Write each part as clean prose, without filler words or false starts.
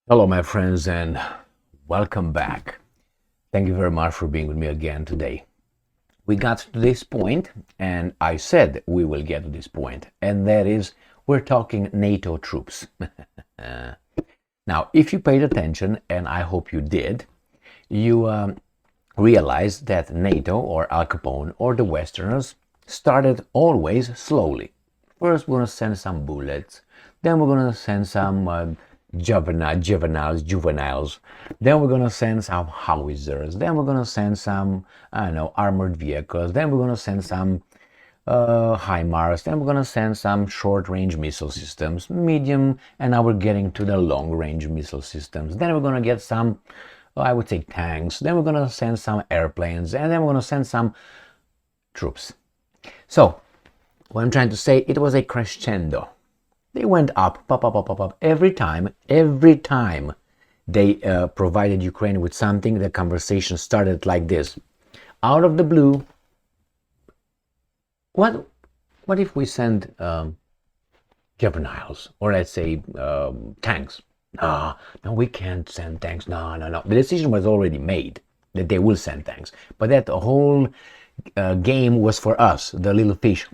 Hello, my friends, and welcome back. Thank you very much for being with me again today. We got to this point, and I said we will get to this point, and that is we're talking NATO troops. Now, if you paid attention, and I hope you did, you realized that NATO or Al Capone or the Westerners started always slowly. First, we're going to send some bullets, then we're going to send some juveniles. Then we're gonna send some howitzers. Then we're gonna send some, I don't know, armored vehicles. Then we're gonna send some HIMARS. Then we're gonna send some short-range missile systems, medium, and now we're getting to the long-range missile systems. Then we're gonna get some, I would say, tanks. Then we're gonna send some airplanes, and then we're gonna send some troops. So, what I'm trying to say, it was a crescendo. They went up, up. Every time they provided Ukraine with something, the conversation started like this. Out of the blue, what if we send juveniles, or let's say tanks? No, we can't send tanks. No. The decision was already made that they will send tanks. But that whole game was for us, the little fish,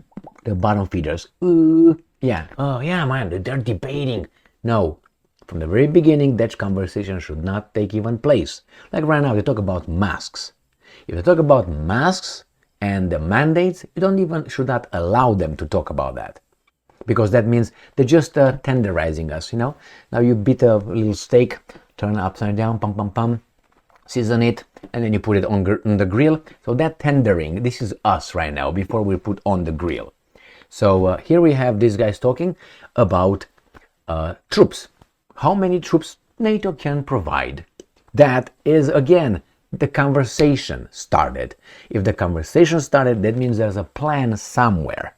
the bottom feeders. Ooh. Yeah, oh yeah, man, they're debating. No, from the very beginning, that conversation should not take even place. Like right now, they talk about masks. If they talk about masks and the mandates, you don't even should not allow them to talk about that, because that means they're just tenderizing us. Now you beat a little steak, turn it upside down, pum, season it, and then you put it on the grill. So that tendering, this is us right now before we put on the grill. So here we have these guys talking about troops. How many troops NATO can provide? That is, again, the conversation started. If the conversation started, that means there's a plan somewhere.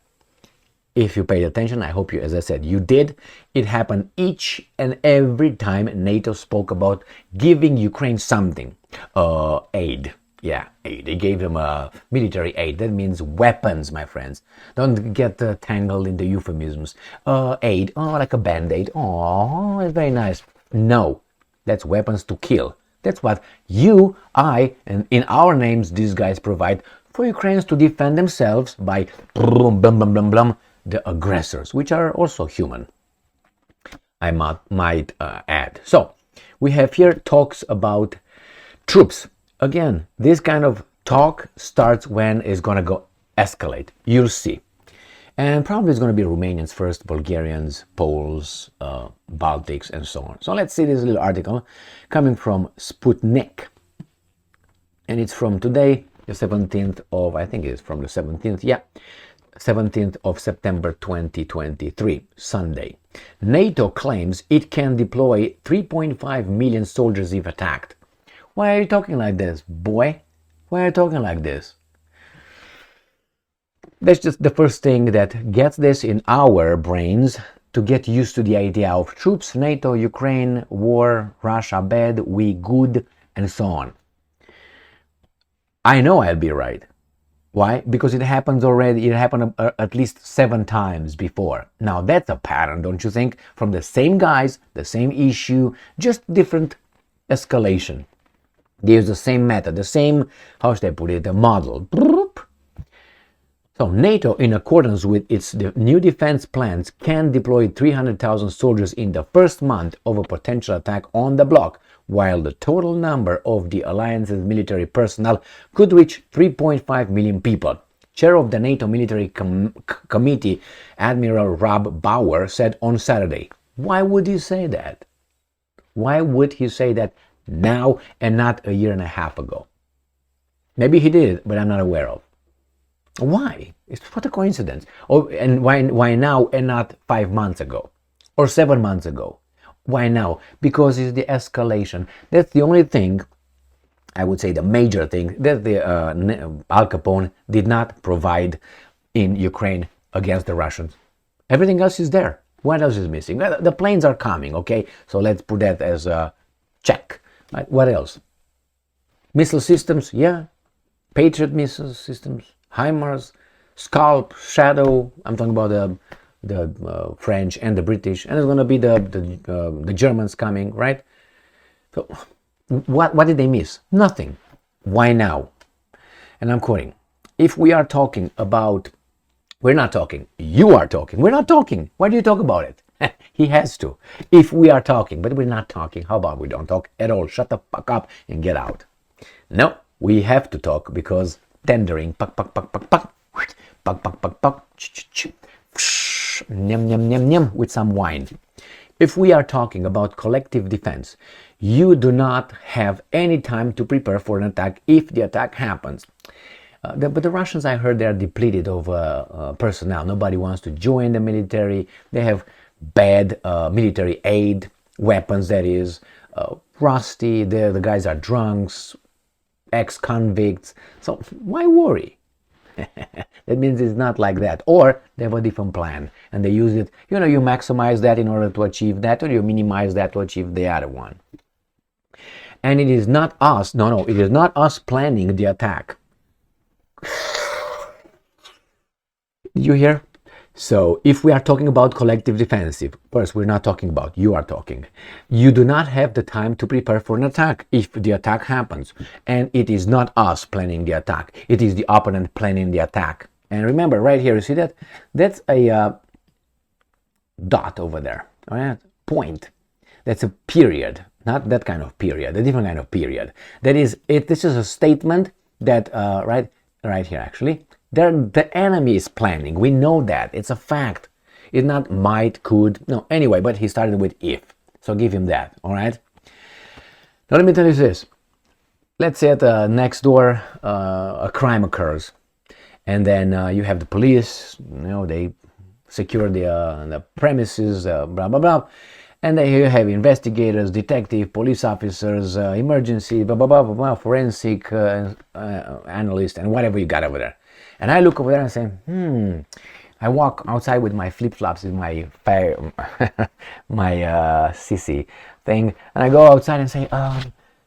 If you paid attention, I hope you, as I said, you did. It happened each and every time NATO spoke about giving Ukraine something. Aid. Yeah, aid. They gave them military aid. That means weapons, my friends. Don't get tangled in the euphemisms. Aid. Oh, like a band-aid. Oh, it's very nice. No, that's weapons to kill. That's what you, I, and in our names, these guys provide for Ukrainians to defend themselves by the aggressors, which are also human, I might add. So, we have here talks about troops. Again, this kind of talk starts when it's going to go escalate. You'll see. And probably it's going to be Romanians first, Bulgarians, Poles, Baltics, and so on. So let's see this little article coming from Sputnik. And it's from today, the 17th of, I think it's from the 17th, yeah. 17th of September 2023, Sunday. NATO claims it can deploy 3.5 million soldiers if attacked. Why are you talking like this, boy? Why are you talking like this? That's just the first thing that gets this in our brains to get used to the idea of troops, NATO, Ukraine, war, Russia bad, we good, and so on. I know I'll be right. Why? Because it happens already. It happened at least 7 times before. Now that's a pattern, don't you think? From the same guys, the same issue, just different escalation. They use the same method, the same, how should I put it, the model. So NATO, in accordance with its new defense plans, can deploy 300,000 soldiers in the first month of a potential attack on the bloc, while the total number of the alliance's military personnel could reach 3.5 million people. Chair of the NATO Military Committee, Admiral Rob Bauer, said on Saturday. Why would he say that? Why would he say that now and not a year and a half ago? Maybe he did, but I'm not aware of. Why? What a coincidence. Oh, and why now and not 5 months ago or 7 months ago? Why now? Because it's the escalation. That's the only thing, I would say the major thing, that the Al Capone did not provide in Ukraine against the Russians. Everything else is there. What else is missing? Well, the planes are coming, okay? So let's put that as a check. Right? What else? Missile systems, yeah. Patriot missile systems, HIMARS, Scalp, Shadow. I'm talking about the French and the British, and it's going to be the Germans coming, right? So what did they miss? Nothing. Why now? And I'm quoting, if we are talking about, we're not talking, you are talking, we're not talking, why do you talk about it? He has to. If we are talking, but we're not talking, how about we don't talk at all? Shut the fuck up and get out. No, we have to talk because tendering, puck, puck, puck, puck, puck, puck, puck, puck, puck, nyam, nyam, nyam, nyam, with some wine. If we are talking about collective defense, you do not have any time to prepare for an attack if the attack happens. But the Russians, I heard, they are depleted of personnel. Nobody wants to join the military. They have bad military aid, weapons, that is, rusty. The guys are drunks, ex-convicts. So why worry? That means it's not like that. Or they have a different plan and they use it. You maximize that in order to achieve that, or you minimize that to achieve the other one. And it is not us. No, it is not us planning the attack. Did you hear? So if we are talking about collective defensive, first, we're not talking about, you are talking. You do not have the time to prepare for an attack if the attack happens. And it is not us planning the attack. It is the opponent planning the attack. And remember, right here, you see that? That's a dot over there. All right? Point. That's a period. Not that kind of period. A different kind of period. That is, this is a statement that, right here, actually. The enemy is planning. We know that. It's a fact. It's not might, could. No, anyway, but he started with if. So give him that, all right? Now let me tell you this. Let's say at next door a crime occurs. And then you have the police, they secure the premises, blah, blah, blah. And then you have investigators, detective, police officers, emergency, blah, blah, blah, blah, blah, forensic analyst, and whatever you got over there. And I look over there and say, I walk outside with my flip-flops, with my sissy thing, and I go outside and say,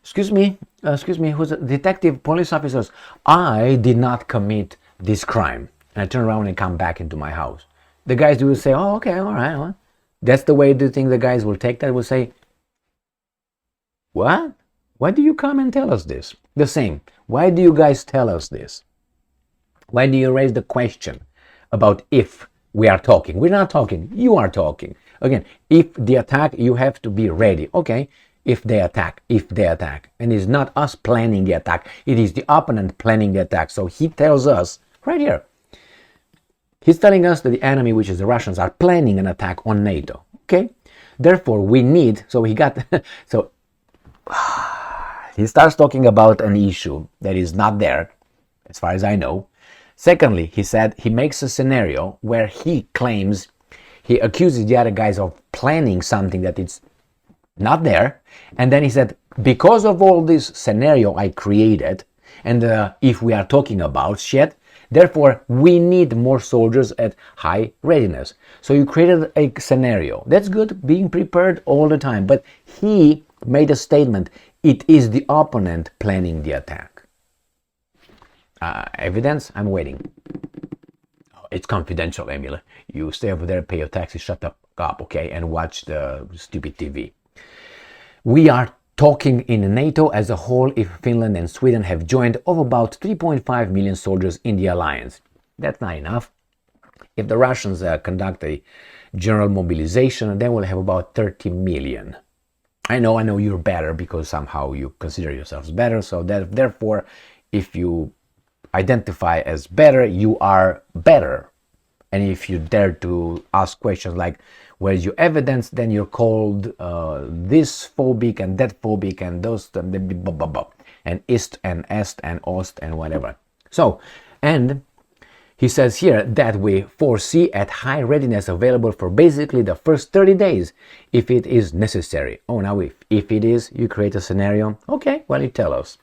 excuse me, who's a detective, police officers? I did not commit this crime. And I turn around and come back into my house. The guys will say, oh, okay, all right. Well, that's the way do you think the guys will take that? Will say, what? Why do you come and tell us this? The same. Why do you guys tell us this? Why do you raise the question about if we are talking? We're not talking. You are talking. Again, if the attack, you have to be ready. Okay, if they attack. And it's not us planning the attack. It is the opponent planning the attack. So he tells us right here. He's telling us that the enemy, which is the Russians, are planning an attack on NATO. Okay? Therefore, we need, so he starts talking about an issue that is not there, as far as I know. Secondly, he said he makes a scenario where he accuses the other guys of planning something that it's not there. And then he said, because of all this scenario I created, and if we are talking about shit, therefore we need more soldiers at high readiness. So you created a scenario. That's good, being prepared all the time. But he made a statement, it is the opponent planning the attack. Evidence? I'm waiting. It's confidential, Emil. You stay over there, pay your taxes, shut up, okay, and watch the stupid TV. We are talking in NATO as a whole if Finland and Sweden have joined of about 3.5 million soldiers in the alliance. That's not enough. If the Russians conduct a general mobilization, then we'll have about 30 million. I know you're better because somehow you consider yourselves better, so therefore, if you identify as better, you are better. And if you dare to ask questions like, where's your evidence, then you're called this phobic and that phobic and those and blah, blah, blah, and ist and est and ost and whatever. So, and he says here that we foresee at high readiness available for basically the first 30 days if it is necessary. Oh, now if it is, you create a scenario. Okay, well, you tell us.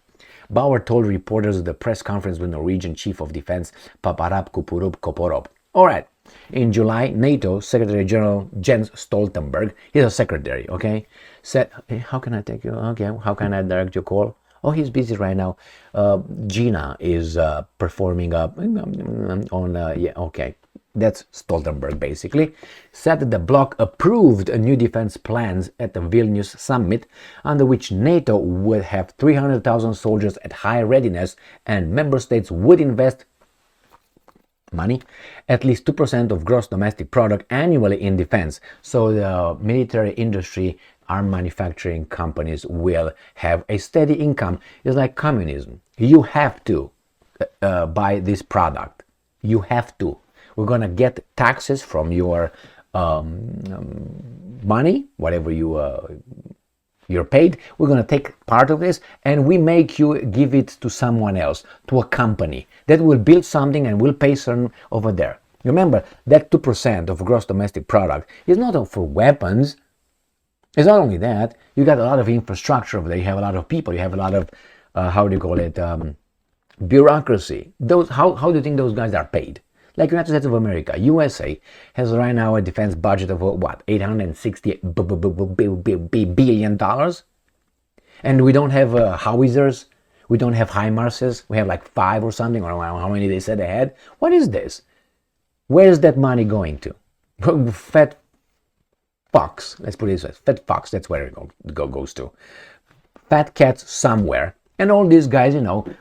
Bauer told reporters at the press conference with Norwegian Chief of Defense Paparab Kupurup Koporov. All right, in July, NATO Secretary General Jens Stoltenberg, he's a secretary, okay, said, hey, how can I take you? Okay, how can I direct your call? Oh, he's busy right now. Gina is performing on, yeah, okay. that's Stoltenberg basically, said that the bloc approved a new defense plans at the Vilnius summit, under which NATO would have 300,000 soldiers at high readiness and member states would invest money, at least 2% of gross domestic product annually in defense. So the military industry, our manufacturing companies will have a steady income. It's like communism. You have to buy this product. You have to. We're going to get taxes from your money, whatever you're paid. We're going to take part of this and we make you give it to someone else, to a company that will build something and will pay certain over there. Remember, that 2% of gross domestic product is not for weapons. It's not only that. You got a lot of infrastructure over there. You have a lot of people. You have a lot of, how do you call it, bureaucracy. How do you think those guys are paid? Like United States of America, USA has right now a defense budget of what, $860 billion, and we don't have howitzers, we don't have HIMARSes, we have like 5 or something, or how many they said they had. What is this? Where is that money going to? Fat fox, let's put it this way, fat fox, that's where it goes to. Fat cats somewhere. And all these guys,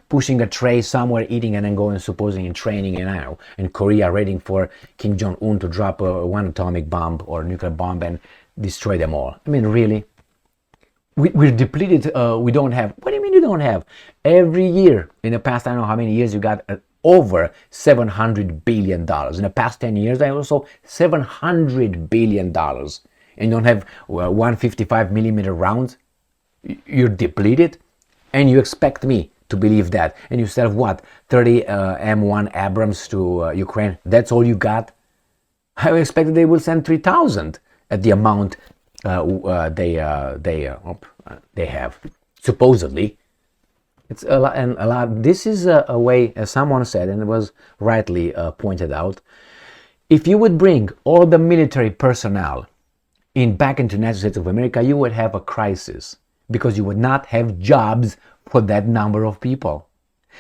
pushing a tray somewhere, eating, and then going, supposedly, in training, in Korea, waiting for Kim Jong-un to drop one atomic bomb or nuclear bomb and destroy them all. I mean, really? We're depleted. We don't have. What do you mean you don't have? Every year, in the past, I don't know how many years, you got over $700 billion. In the past 10 years, I also $700 billion. And you don't have 155 millimeter rounds? You're depleted? And you expect me to believe that? And you sell what? 30 M1 Abrams to Ukraine? That's all you got? I expected they will send 3,000 at the amount they have, supposedly. It's a lot, and a lot. This is a way, as someone said, and it was rightly pointed out, if you would bring all the military personnel back into the United States of America, you would have a crisis. Because you would not have jobs for that number of people.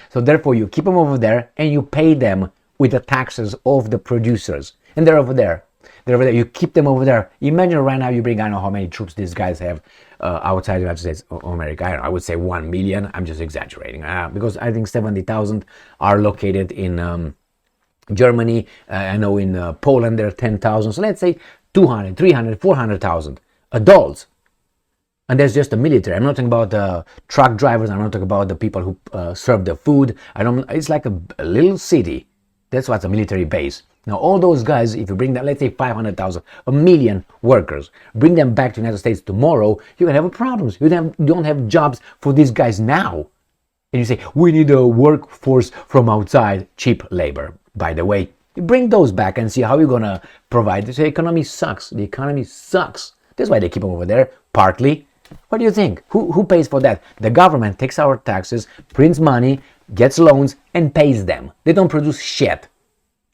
So therefore you keep them over there and you pay them with the taxes of the producers. And they're over there. You keep them over there. Imagine right now you bring, I don't know how many troops these guys have outside the United States of America. I don't know, I would say 1 million. I'm just exaggerating. Because I think 70,000 are located in Germany. I know in Poland there are 10,000. So let's say 200, 300, 400,000 adults. And that's just the military. I'm not talking about the truck drivers. I'm not talking about the people who serve the food. It's like a little city. That's what's a military base. Now, all those guys, if you bring them, let's say 500,000, 1 million workers, bring them back to the United States tomorrow, you're going to have problems. You don't have jobs for these guys now. And you say, we need a workforce from outside, cheap labor. By the way, you bring those back and see how you're going to provide. The economy sucks. The economy sucks. That's why they keep them over there, partly. What do you think? Who pays for that? The government takes our taxes, prints money, gets loans, and pays them. They don't produce shit.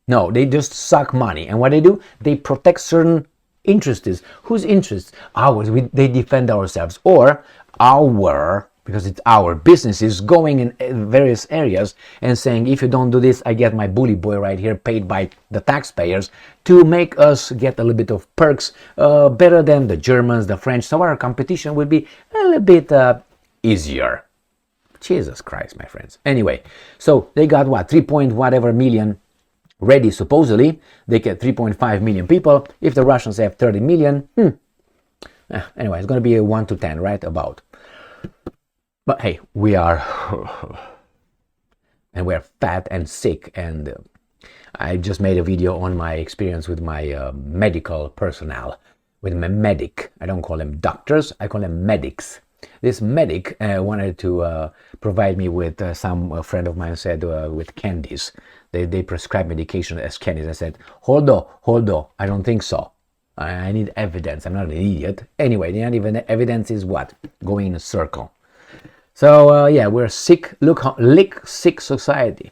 No, they just suck money. And what they do? They protect certain interests. Whose interests? Ours. They defend ourselves. Or our, because it's our businesses, going in various areas and saying, if you don't do this, I get my bully boy right here, paid by the taxpayers, to make us get a little bit of perks, better than the Germans, the French. So our competition will be a little bit easier. Jesus Christ, my friends. Anyway, so they got what? 3 point whatever million ready, supposedly. They get 3.5 million people. If the Russians have 30 million, anyway, it's going to be a 1 to 10, right? About. But hey, we are, and we're fat and sick, and I just made a video on my experience with my medical personnel, with my medic. I don't call them doctors, I call them medics. This medic wanted to provide me with some friend of mine said with candies. They prescribe medication as candies. I said, hold on, I don't think so. I need evidence. I'm not an idiot. Anyway, the evidence is what? Going in a circle. So yeah, we're sick. Look, sick society.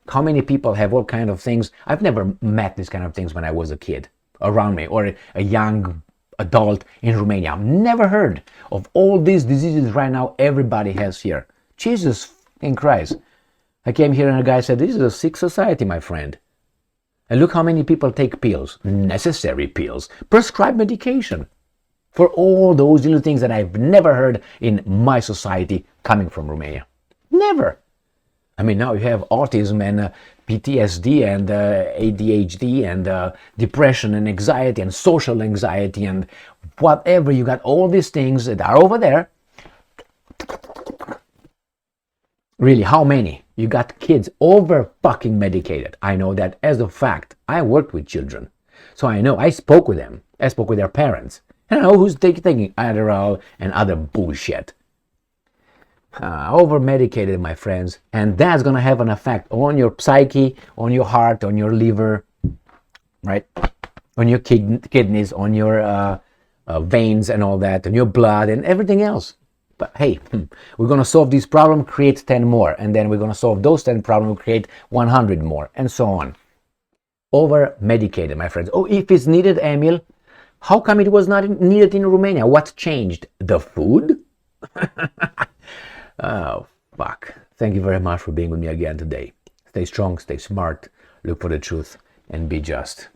How many people have all kind of things? I've never met these kind of things when I was a kid around me, or a young adult in Romania. I've never heard of all these diseases right now everybody has here. Jesus fucking Christ. I came here and a guy said, this is a sick society, my friend. And look how many people take pills, necessary pills, prescribed medication, for all those little things that I've never heard in my society coming from Romania. Never. I mean, now you have autism and PTSD and ADHD and depression and anxiety and social anxiety and whatever. You got all these things that are over there. Really, how many? You got kids over fucking medicated. I know that as a fact. I worked with children. So I know. I spoke with them. I spoke with their parents. And I know who's taking Adderall and other bullshit. Over medicated, my friends, and that's gonna have an effect on your psyche, on your heart, on your liver, right, on your kidneys, on your veins and all that, on your blood and everything else. But hey, we're gonna solve this problem, create 10 more, and then we're gonna solve those 10 problems, create 100 more, and so on. Over medicated, my friends. Oh, if it's needed, Emil, how come it was not needed in Romania? What changed? The food? Oh, fuck. Thank you very much for being with me again today. Stay strong, stay smart, look for the truth, and be just.